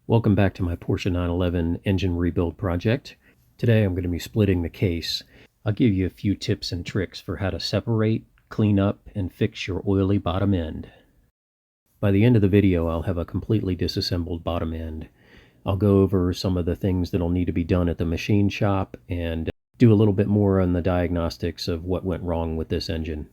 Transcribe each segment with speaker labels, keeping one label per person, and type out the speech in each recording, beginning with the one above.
Speaker 1: Welcome back to my Porsche 911 engine rebuild project. Today I'm going to be splitting the case. I'll give you a few tips and tricks for how to separate, clean up, and fix your oily bottom end. By the end of the video, I'll have a completely disassembled bottom end. I'll go over some of the things that'll need to be done at the machine shop and do a little bit more on the diagnostics of what went wrong with this engine.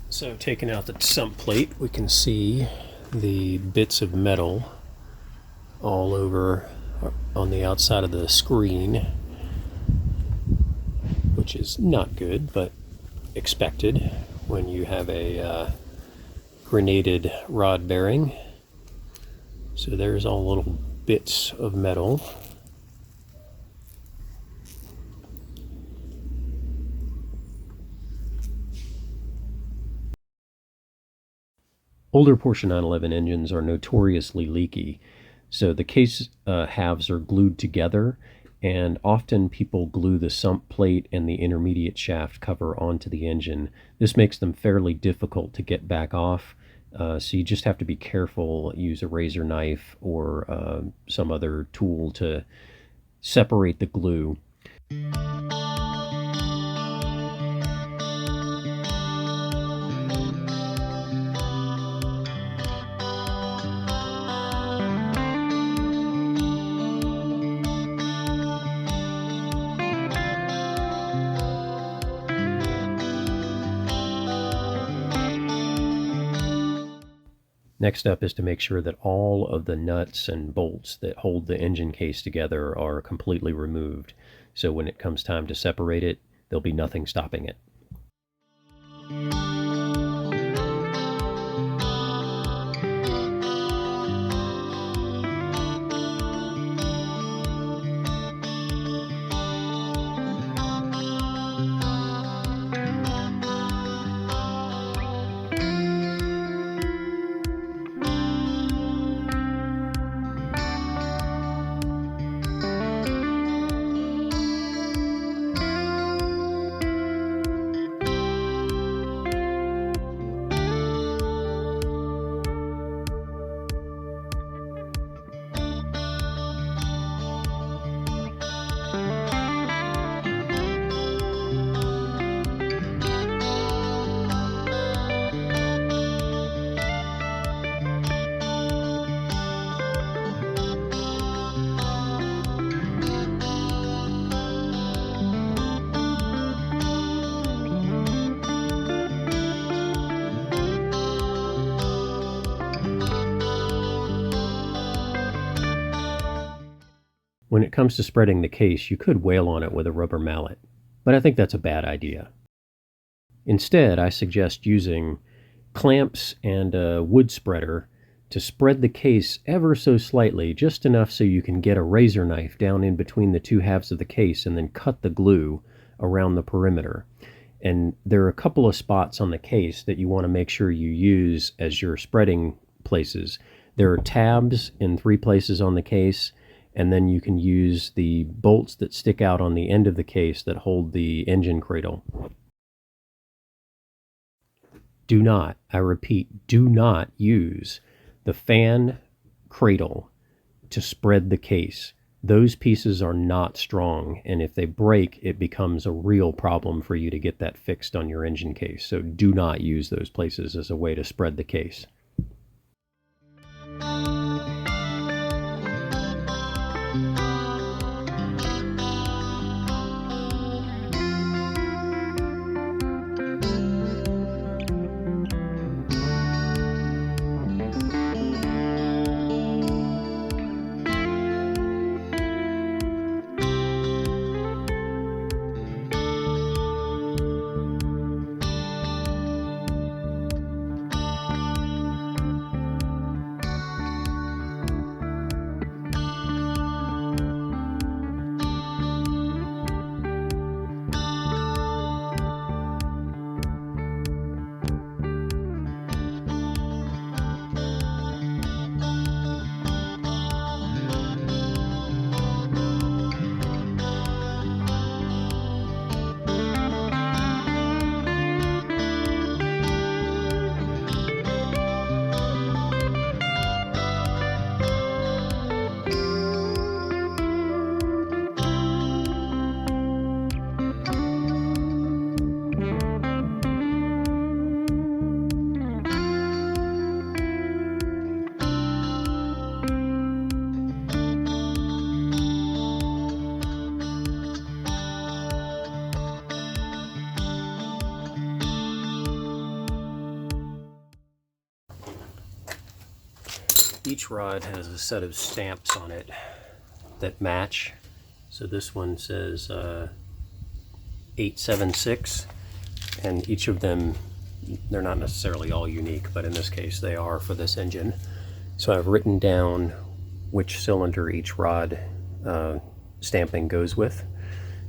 Speaker 1: So taking out the sump plate, we can see the bits of metal all over on the outside of the screen, which is not good, but expected when you have a grenaded rod bearing. So there's all little bits of metal. Older Porsche 911 engines are notoriously leaky, so the case halves are glued together, and often people glue the sump plate and the intermediate shaft cover onto the engine. This makes them fairly difficult to get back off, so you just have to be careful, use a razor knife or some other tool to separate the glue. Next up is to make sure that all of the nuts and bolts that hold the engine case together are completely removed. So when it comes time to separate it, there'll be nothing stopping it. When it comes to spreading the case, you could wail on it with a rubber mallet, but I think that's a bad idea. Instead, I suggest using clamps and a wood spreader to spread the case ever so slightly, just enough so you can get a razor knife down in between the two halves of the case and then cut the glue around the perimeter. And there are a couple of spots on the case that you want to make sure you use as your spreading places. There are tabs in 3 places on the case, and then you can use the bolts that stick out on the end of the case that hold the engine cradle. Do not, I repeat, do not use the fan cradle to spread the case. Those pieces are not strong, and if they break, it becomes a real problem for you to get that fixed on your engine case. So do not use those places as a way to spread the case. Each rod has a set of stamps on it that match. So this one says 876, and each of them, they're not necessarily all unique, but in this case they are for this engine. So I've written down which cylinder each rod stamping goes with,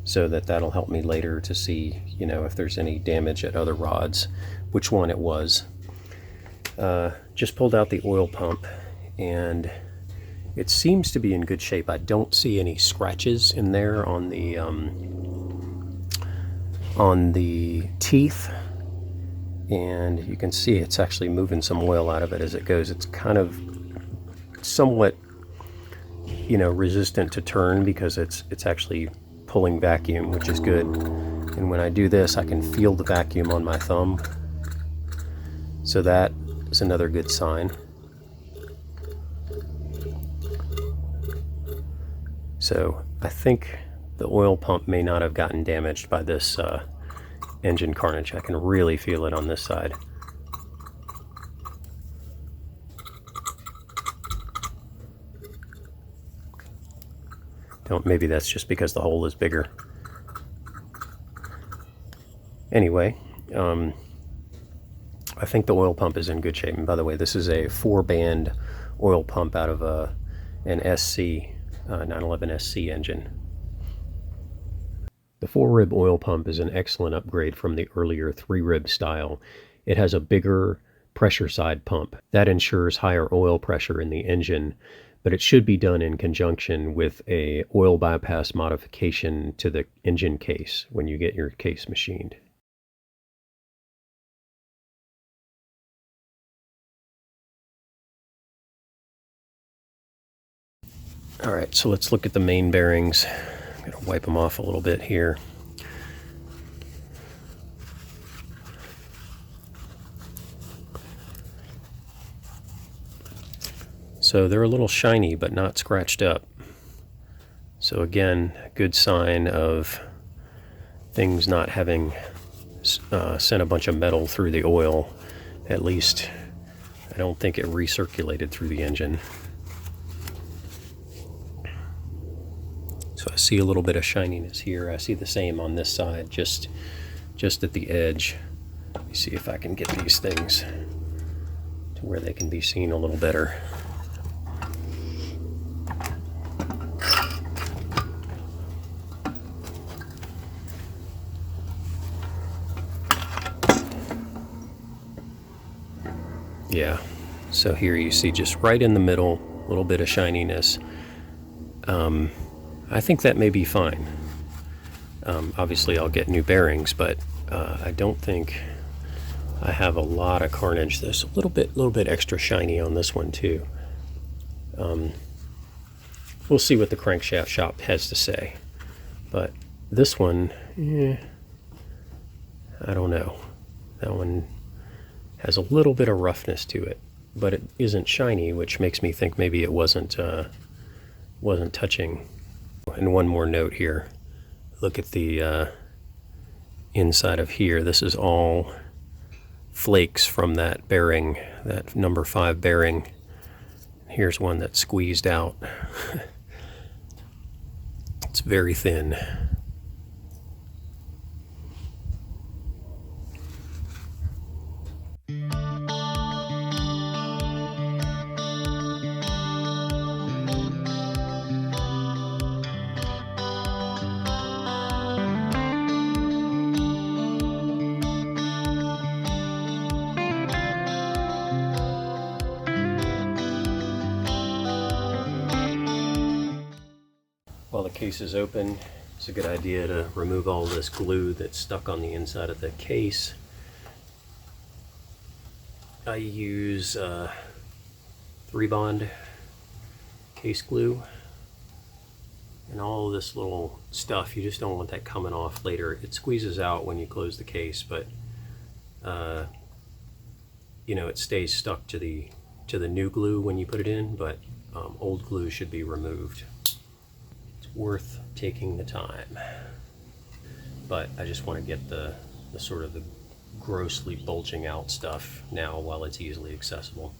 Speaker 1: so that'll help me later to see, if there's any damage at other rods, which one it was. Just pulled out the oil pump, and it seems to be in good shape. I don't see any scratches in there on the teeth, and you can see it's actually moving some oil out of it as it goes. It's kind of somewhat resistant to turn because it's actually pulling vacuum, which is good. And when I do this, I can feel the vacuum on my thumb, so that is another good sign. So I think the oil pump may not have gotten damaged by this engine carnage. I can really feel it on this side. Maybe that's just because the hole is bigger. Anyway, I think the oil pump is in good shape. And by the way, this is a 4-band oil pump out of an SC 911 SC engine. The 4-rib oil pump is an excellent upgrade from the earlier 3-rib style. It has a bigger pressure side pump. That ensures higher oil pressure in the engine, but it should be done in conjunction with a oil bypass modification to the engine case when you get your case machined. All right, so let's look at the main bearings. I'm going to wipe them off a little bit here. So they're a little shiny, but not scratched up. So again, a good sign of things not having sent a bunch of metal through the oil. At least, I don't think it recirculated through the engine. So I see a little bit of shininess here. I see the same on this side, just at the edge. Let me see if I can get these things to where they can be seen a little better. Yeah, so here you see just right in the middle, a little bit of shininess. I think that may be fine. Obviously I'll get new bearings, but I don't think I have a lot of carnage. There's a little bit extra shiny on this one too. We'll see what the crankshaft shop has to say. But this one, I don't know. That one has a little bit of roughness to it, but it isn't shiny, which makes me think maybe it wasn't touching. And one more note here. Look at the inside of here. This is all flakes from that bearing, that number 5 bearing. Here's one that's squeezed out. It's very thin. While the case is open, it's a good idea to remove all this glue that's stuck on the inside of the case. I use 3-bond case glue, and all this little stuff, you just don't want that coming off later. It squeezes out when you close the case, but you know, it stays stuck to the new glue when you put it in, but old glue should be removed. Worth taking the time, but I just want to get the sort of the grossly bulging out stuff now while it's easily accessible.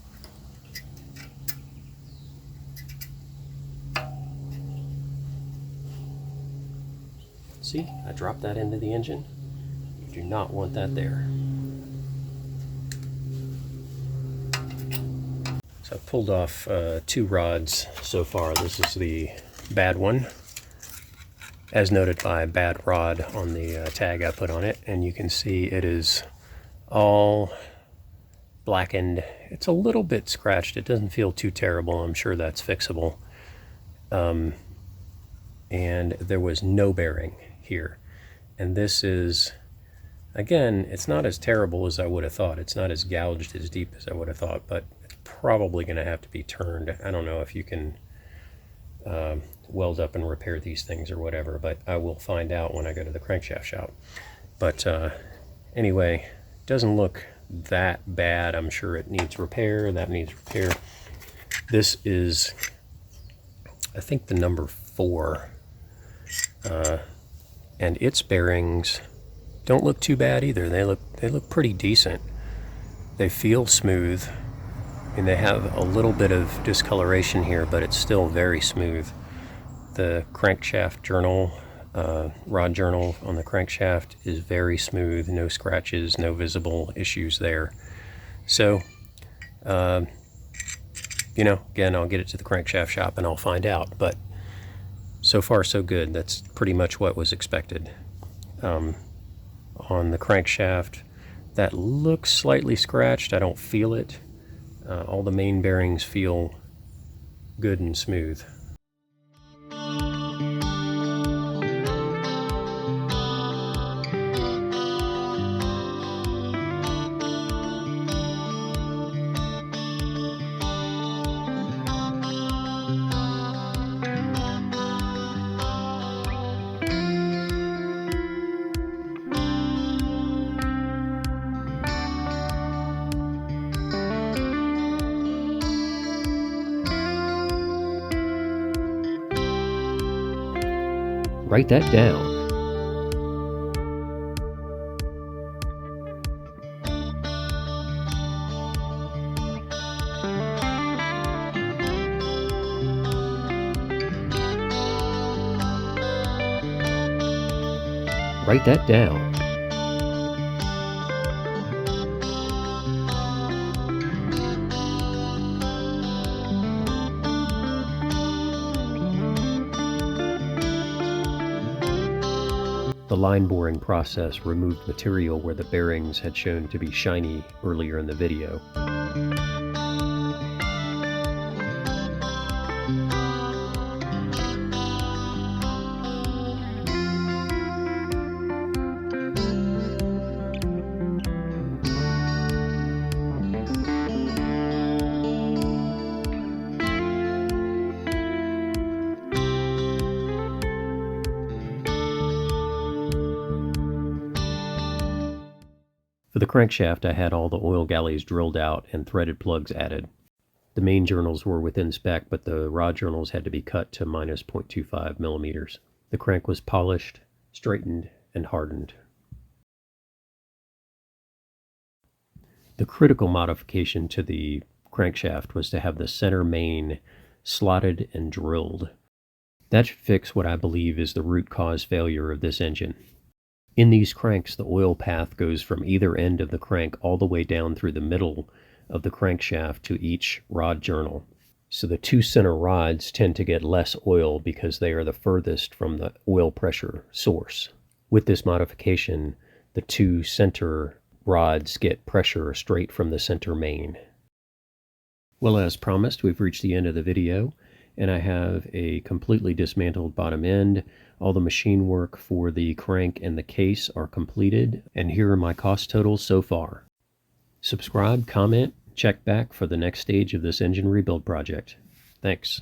Speaker 1: See, I dropped that into the engine. You do not want that there. So I've pulled off 2 rods so far. This is the bad one, as noted by bad rod on the tag I put on it, and you can see it is all blackened. It's a little bit scratched. It doesn't feel too terrible. I'm sure that's fixable. And there was no bearing here. And this is, again, it's not as terrible as I would have thought. It's not as gouged as deep as I would have thought, but it's probably going to have to be turned. I don't know if you can weld up and repair these things or whatever, but I will find out when I go to the crankshaft shop. But anyway, doesn't look that bad. I'm sure it needs repair. That needs repair. This is, I think, the number 4, and its bearings don't look too bad either. They look pretty decent. They feel smooth. I mean, they have a little bit of discoloration here, but it's still very smooth. The crankshaft journal, rod journal on the crankshaft is very smooth. No scratches, no visible issues there. So, you know, again, I'll get it to the crankshaft shop and I'll find out. But so far, so good. That's pretty much what was expected. On the crankshaft, that looks slightly scratched. I don't feel it. All the main bearings feel good and smooth. Write that down. Write that down. The line boring process removed material where the bearings had shown to be shiny earlier in the video. For the crankshaft, I had all the oil galleys drilled out and threaded plugs added. The main journals were within spec, but the rod journals had to be cut to minus 0.25 millimeters. The crank was polished, straightened, and hardened. The critical modification to the crankshaft was to have the center main slotted and drilled. That should fix what I believe is the root cause failure of this engine. In these cranks, the oil path goes from either end of the crank all the way down through the middle of the crankshaft to each rod journal. So the two center rods tend to get less oil because they are the furthest from the oil pressure source. With this modification, the two center rods get pressure straight from the center main. Well, as promised, we've reached the end of the video, and I have a completely dismantled bottom end. All the machine work for the crank and the case are completed, and here are my cost totals so far. Subscribe, comment, check back for the next stage of this engine rebuild project. Thanks.